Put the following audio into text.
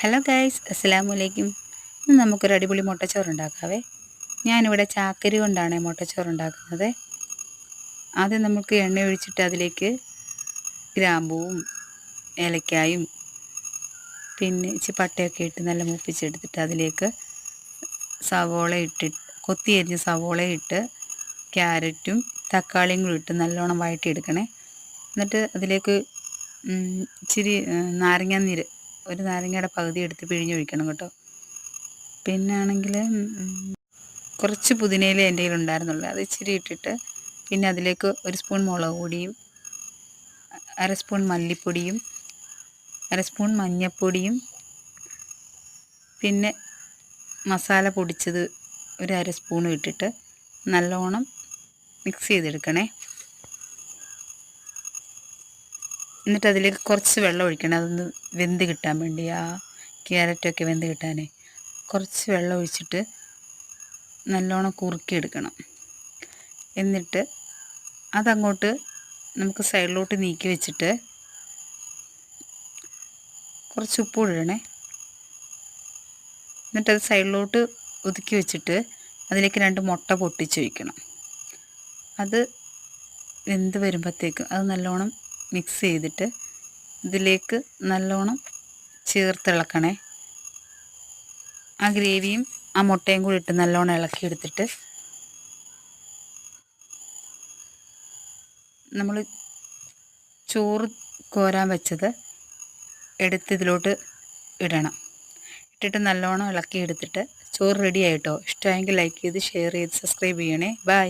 Hello guys, അസ്സലാമു അലൈക്കും. ഇന്ന് നമുക്കൊരു അടിപൊളി മുട്ടച്ചോറ് ഉണ്ടാക്കാവേ. ഞാനിവിടെ ചാക്കരി കൊണ്ടാണ് മുട്ടച്ചോറ് ഉണ്ടാക്കുന്നത്. ആദ്യം നമുക്ക് എണ്ണ ഒഴിച്ചിട്ട് അതിലേക്ക് ഗ്രാമ്പൂവും ഏലക്കായും പിന്നെ ഇച്ചിരി പട്ടയൊക്കെ ഇട്ട് നല്ല മൂപ്പിച്ചെടുത്തിട്ട് അതിലേക്ക് സവോള ഇട്ടിട്ട് കൊത്തി അരിഞ്ഞ സവോള ഇട്ട് ക്യാരറ്റും തക്കാളിയും കൂടി ഇട്ട് നല്ലോണം വഴറ്റിയെടുക്കണേ. എന്നിട്ട് അതിലേക്ക് ഇച്ചിരി നാരങ്ങാനീര്, ഒരു നാരങ്ങയുടെ പകുതി എടുത്ത് പിഴിഞ്ഞൊഴിക്കണം കേട്ടോ. പിന്നെ ആണെങ്കിൽ കുറച്ച് പുതിനയില എൻ്റെ കയ്യിലുണ്ടായിരുന്നുള്ളൂ, അത് ഇച്ചിരി ഇട്ടിട്ട് പിന്നെ അതിലേക്ക് ഒരു സ്പൂൺ മുളക് പൊടിയും അര സ്പൂൺ മല്ലിപ്പൊടിയും അര സ്പൂൺ മഞ്ഞൾപ്പൊടിയും പിന്നെ മസാല പൊടിച്ചത് ഒരു അര സ്പൂണും ഇട്ടിട്ട് നല്ലോണം മിക്സ് ചെയ്തെടുക്കണേ. എന്നിട്ട് അതിലേക്ക് കുറച്ച് വെള്ളം ഒഴിക്കണം, അതൊന്ന് വെന്ത് കിട്ടാൻ വേണ്ടി, ആ ക്യാരറ്റൊക്കെ വെന്ത് കിട്ടാനേ കുറച്ച് വെള്ളം ഒഴിച്ചിട്ട് നല്ലോണം കുറുക്കിയെടുക്കണം. എന്നിട്ട് അതങ്ങോട്ട് നമുക്ക് സൈഡിലോട്ട് നീക്കി വെച്ചിട്ട് കുറച്ച് ഉപ്പുകൂടി ഇടണേ. എന്നിട്ടത് സൈഡിലോട്ട് ഒതുക്കി വെച്ചിട്ട് അതിലേക്ക് 2 മുട്ട പൊട്ടിച്ച് വയ്ക്കണം. അത് വെന്ത് വരുമ്പോഴത്തേക്കും അത് നല്ലോണം മിക്സ് ചെയ്തിട്ട് ഇതിലേക്ക് നല്ലോണം ചേർത്തിളക്കണേ. ആ ഗ്രേവിയും ആ മുട്ടയും കൂടി ഇട്ട് നല്ലോണം ഇളക്കിയെടുത്തിട്ട് നമ്മൾ ചോറ് കോരാൻ വെച്ചത് എടുത്ത് ഇതിലോട്ട് ഇടണം. ഇട്ടിട്ട് നല്ലോണം ഇളക്കിയെടുത്തിട്ട് ചോറ് റെഡി ആയിട്ടോ. ഇഷ്ടമായെങ്കിൽ ലൈക്ക് ചെയ്ത് ഷെയർ ചെയ്ത് സബ്സ്ക്രൈബ് ചെയ്യണേ. ബൈ.